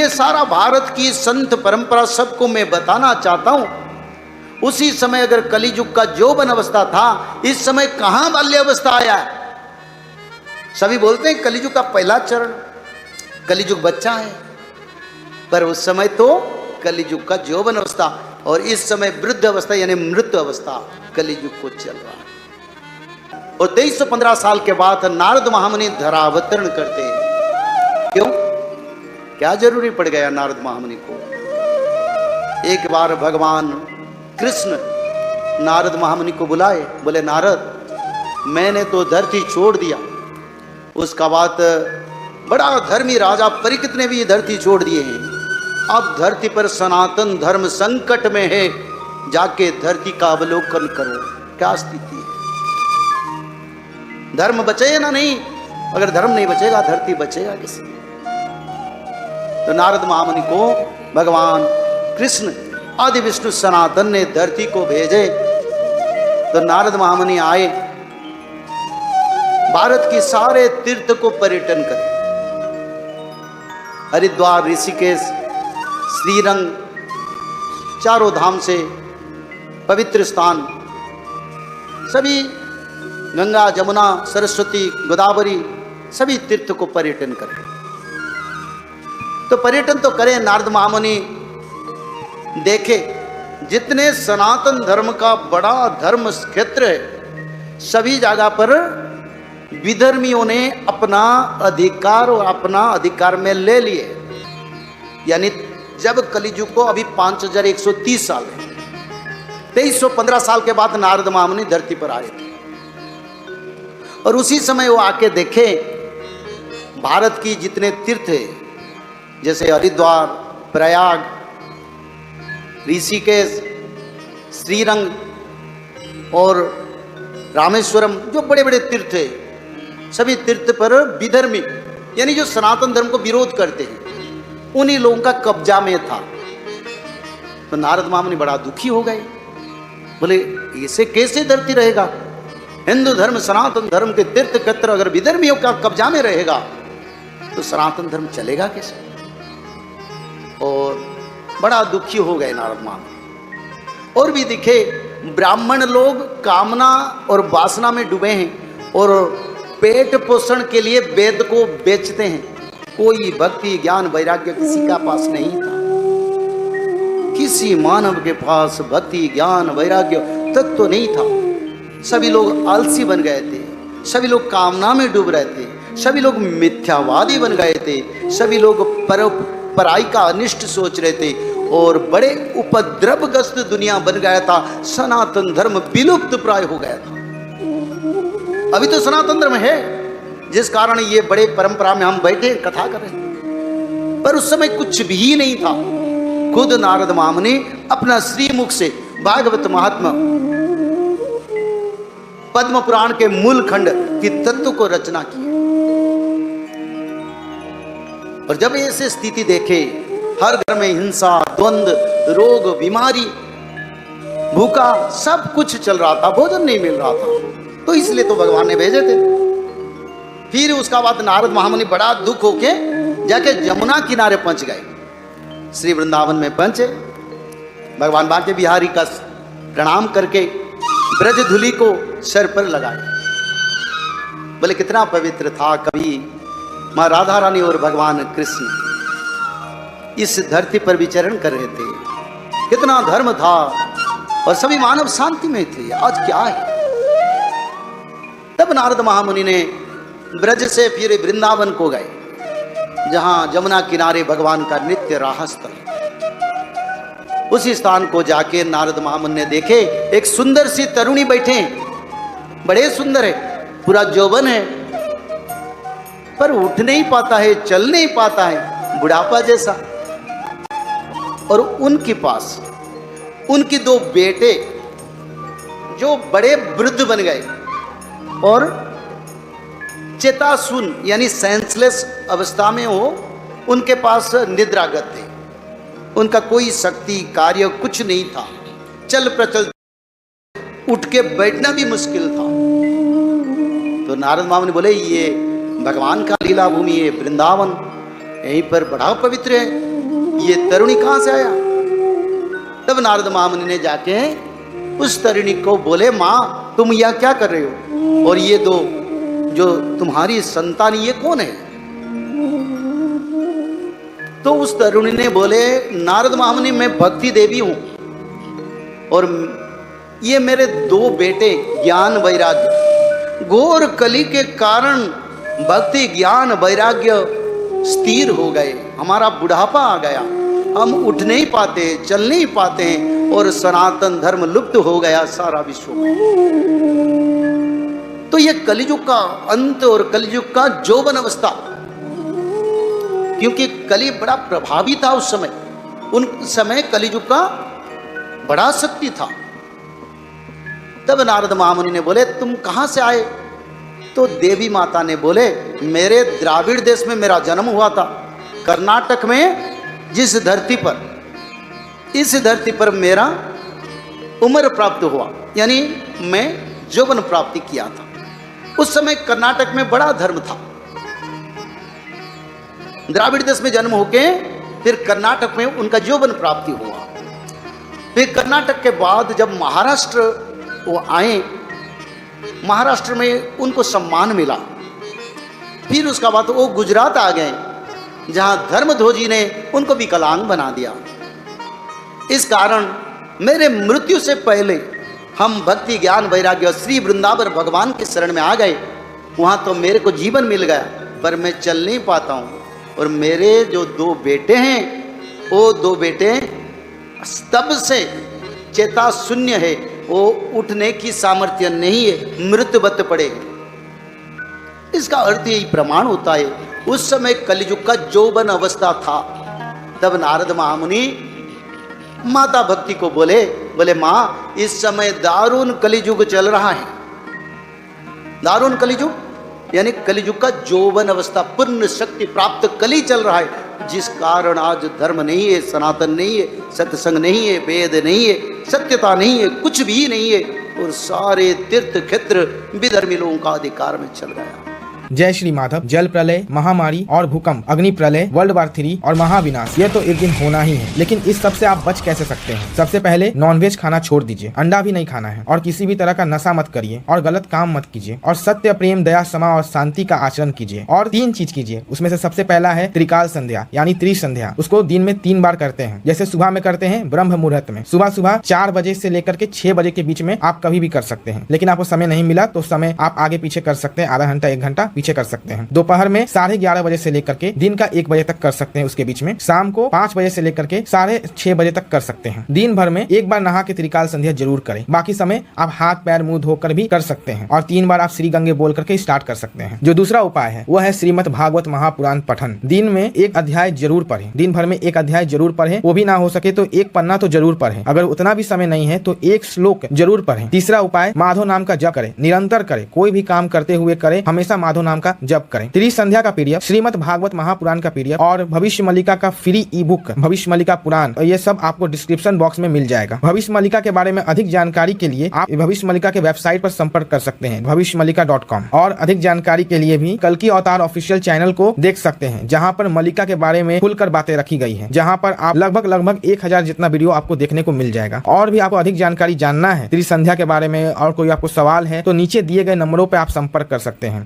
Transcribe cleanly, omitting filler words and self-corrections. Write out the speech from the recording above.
ये सारा भारत की संत परंपरा सबको मैं बताना चाहता हूं। उसी समय अगर कलियुग का यौवन अवस्था था, इस समय कहां बाल्यावस्था आया है? सभी बोलते हैं कलियुग का पहला चरण, कलियुग बच्चा है, पर उस समय तो कलियुग का यौवन अवस्था, और इस समय वृद्ध अवस्था यानी मृत्यु अवस्था कलियुग को चल रहा है। और 2315 साल के बाद नारद महामुनि धरावतरण करते हैं। क्यों, क्या जरूरी पड़ गया नारद महामुनि को? एक बार भगवान कृष्ण नारद महामुनि को बुलाए, बोले नारद, मैंने तो धरती छोड़ दिया, उसका बाद बड़ा धर्मी राजा परीक्षित ने भी ये धरती छोड़ दिए हैं, अब धरती पर सनातन धर्म संकट में है, जाके धरती का अवलोकन करो, क्या स्थिति है? धर्म बचे ना नहीं, अगर धर्म नहीं बचेगा धरती बचेगा किसी? तो नारद महामुनि को भगवान कृष्ण आदि विष्णु सनातन ने धरती को भेजे। तो नारद महामुनि आए, भारत की सारे तीर्थ को पर्यटन करे, हरिद्वार, ऋषिकेश, श्रीरंग, चारों धाम से पवित्र स्थान, सभी गंगा, जमुना, सरस्वती, गोदावरी, सभी तीर्थ को पर्यटन करें। तो पर्यटन तो करें, नारद महामुनि देखे जितने सनातन धर्म का बड़ा धर्म क्षेत्र है, सभी जगह पर विधर्मियों ने अपना अधिकार और अपना अधिकार में ले लिए। यानी जब कलियुग को अभी 5130 साल है, 2315 साल के बाद नारद महामुनि धरती पर आए थे, और उसी समय वो आके देखे भारत की जितने तीर्थ है, जैसे हरिद्वार, प्रयाग, ऋषिकेश, श्रीरंग और रामेश्वरम, जो बड़े बड़े तीर्थ है, सभी तीर्थ पर विधर्मी यानी जो सनातन धर्म को विरोध करते हैं, उन्हीं लोगों का कब्जा में था। तो नारद महामुनि बड़ा दुखी हो गए, बोले ऐसे कैसे धरती रहेगा? हिंदू धर्म, सनातन धर्म के तीर्थ क्षेत्र अगर विधर्मियों का कब्जा में रहेगा तो सनातन धर्म चलेगा कैसे? और बड़ा दुखी हो गए नारद महामुनि। और भी दिखे, ब्राह्मण लोग कामना और वासना में डूबे हैं और पेट पोषण के लिए वेद को बेचते हैं। कोई भक्ति, ज्ञान, वैराग्य किसी का पास नहीं था। किसी मानव के पास भक्ति, ज्ञान, वैराग्य तत्व तो नहीं था। सभी लोग आलसी बन गए थे, सभी लोग कामना में डूब रहे थे, सभी लोग मिथ्यावादी बन गए थे, सभी लोग पराई का अनिष्ट सोच रहे थे, और बड़े उपद्रवग्रस्त दुनिया बन गया था। सनातन धर्म विलुप्त प्राय हो गया था। अभी तो सनातन धर्म है, जिस कारण ये बड़े परंपरा में हम बैठे कथा कर रहे हैं, पर उस समय कुछ भी नहीं था। खुद नारद महामुनि अपना श्रीमुख से भागवत महात्मा, पद्म पुराण के मूल खंड की तत्व को रचना की। और जब ऐसे स्थिति देखे, हर घर में हिंसा, द्वंद्व, रोग, बीमारी, भूखा, सब कुछ चल रहा था, भोजन नहीं मिल रहा था, तो इसलिए तो भगवान ने भेजे थे। फिर उसका बाद नारद महामुनि बड़ा दुख होके जाके जमुना किनारे पहुंच गए। श्री वृंदावन में पहुंचे, भगवान बांके बिहारी का प्रणाम करके ब्रज धूलि को सर पर लगाए। बोले कितना पवित्र था। कभी माँ राधा रानी और भगवान कृष्ण इस धरती पर विचरण कर रहे थे, कितना धर्म था और सभी मानव शांति में थे। आज क्या है? तब नारद महामुनि ने ब्रज से फिर वृंदावन को गए, जहां जमुना किनारे भगवान का नित्य राह स्थल। उसी स्थान को जाके नारद महामुनि ने देखे एक सुंदर सी तरुणी बैठे, बड़े सुंदर है, पूरा यौवन है, पर उठ नहीं पाता है, चल नहीं पाता है, बुढ़ापा जैसा। और उनके पास उनके दो बेटे जो बड़े वृद्ध बन गए और चेताशून यानी सेंसलेस अवस्था में हो, उनके पास निद्रागत थे। उनका कोई शक्ति कार्य कुछ नहीं था, चल प्रचल उठ के बैठना भी मुश्किल था। तो नारद महामुनि बोले ये भगवान का लीला भूमि है, वृंदावन, यहीं पर बड़ा पवित्र है, ये तरुणी कहां से आया? तब नारद महामुनि ने जाके उस तरुणी को बोले, माँ तुम यह क्या कर रहे हो, और ये दो जो तुम्हारी संतान ये कौन है? तो उस तरुणी ने बोले, नारद महामुनि मैं भक्ति देवी हूं, और ये मेरे दो बेटे ज्ञान वैराग्य, घोर कली के कारण भक्ति ज्ञान वैराग्य स्थिर हो गए, हमारा बुढ़ापा आ गया, हम उठ नहीं पाते, चल नहीं पाते, और सनातन धर्म लुप्त हो गया सारा विश्व में। तो ये कलियुग का अंत और कलियुग का यौवन अवस्था, क्योंकि कली बड़ा प्रभावी था उस समय, उन समय कलियुग का बड़ा शक्ति था। तब नारद महामुनि ने बोले, तुम कहां से आए? तो देवी माता ने बोले, मेरे द्राविड़ देश में मेरा जन्म हुआ था, कर्नाटक में जिस धरती पर, इस धरती पर मेरा उम्र प्राप्त हुआ, यानी मैं यौवन प्राप्ति किया था। उस समय कर्नाटक में बड़ा धर्म था। द्राविड़ देश में जन्म होके फिर कर्नाटक में उनका यौवन प्राप्ति हुआ। फिर कर्नाटक के बाद जब महाराष्ट्र वो आए, महाराष्ट्र में उनको सम्मान मिला। फिर उसका बाद वो गुजरात आ गए, जहां धर्मध्वजी ने उनको विकलांग बना दिया। इस कारण मेरे मृत्यु से पहले हम भक्ति ज्ञान वैराग्य श्री वृंदावन भगवान के शरण में आ गए। वहां तो मेरे को जीवन मिल गया, पर मैं चल नहीं पाता हूं। और मेरे जो दो बेटे हैं, वो दो बेटे तब से चेता शून्य है, वो उठने की सामर्थ्य नहीं है, मृतवत पड़े। इसका अर्थ यही प्रमाण होता है, उस समय कलियुग का यौवन अवस्था था। तब नारद महामुनि माता भक्ति को बोले, माँ इस समय दारुण कलियुग चल रहा है। दारुण कलियुग यानी कलियुग का यौवन अवस्था, पूर्ण शक्ति प्राप्त कली चल रहा है, जिस कारण आज धर्म नहीं है, सनातन नहीं है, सत्संग नहीं है, वेद नहीं है, सत्यता नहीं है, कुछ भी नहीं है, और सारे तीर्थ क्षेत्र विधर्मी लोगों का अधिकार में चल गया। जय श्री माधव। जल प्रलय, महामारी और भूकंप, अग्नि प्रलय, वर्ल्ड वार 3 और महाविनाश, ये तो एक दिन होना ही है। लेकिन इस सब से आप बच कैसे सकते हैं? सबसे पहले नॉनवेज खाना छोड़ दीजिए, अंडा भी नहीं खाना है, और किसी भी तरह का नशा मत करिए, और गलत काम मत कीजिए, और सत्य, प्रेम, दया, क्षमा और शांति का आचरण कीजिए। और 3 चीज कीजिए, उसमें से सबसे पहला है त्रिकाल संध्या यानी त्रिसंध्या। उसको दिन में 3 बार करते हैं। जैसे सुबह में करते हैं ब्रह्म मुहूर्त में, सुबह 4 बजे से लेकर के 6 बजे के बीच में आप कभी भी कर सकते हैं। लेकिन आपको समय नहीं मिला तो समय आप आगे पीछे कर सकते हैं, आधा घंटा 1 घंटा पीछे कर सकते हैं। दोपहर में 11:30 बजे से लेकर के दिन का 1 बजे तक कर सकते हैं, उसके बीच में शाम को 5 बजे से लेकर के 6:30 बजे तक कर सकते हैं। दिन भर में 1 बार नहा के त्रिकाल संध्या जरूर करें। बाकी समय आप हाथ पैर मुंह धोकर भी कर सकते हैं, और 3 बार आप श्री गंगे बोल करके स्टार्ट कर सकते हैं। जो दूसरा उपाय है वो है श्रीमद् भागवत महापुराण पठन। दिन में 1 अध्याय जरूर पढ़ें, दिन भर में 1 अध्याय जरूर पढ़ें, वो भी ना हो सके तो 1 पन्ना तो जरूर पढ़ें। अगर उतना भी समय नहीं है तो 1 श्लोक जरूर पढ़ें। तीसरा उपाय माधव नाम का जप करें, निरंतर करें, कोई भी काम करते हुए करें, हमेशा माधव नाम का जप करें। त्रिसंध्या का पीडीएफ, श्रीमद् भागवत महापुराण का पीडीएफ और भविष्य मल्लिका का फ्री ई बुक भविष्य मल्लिका पुराण, ये सब आपको डिस्क्रिप्शन बॉक्स में मिल जाएगा। भविष्य मल्लिका के बारे में अधिक जानकारी के लिए आप भविष्य मल्लिका के वेबसाइट पर संपर्क कर सकते हैं, भविष्यमल्लिका.com। और अधिक जानकारी के लिए भी कल्कि अवतार ऑफिशियल चैनल को देख सकते हैं, जहां पर मल्लिका के बारे में खुलकर बातें रखी गई है, जहां पर आप लगभग 1000 जितना वीडियो आपको देखने को मिल जाएगा। और भी आपको अधिक जानकारी जानना है त्रिसंध्या के बारे में, और कोई आपको सवाल है तो नीचे दिए गए नंबरों पर आप संपर्क कर सकते हैं।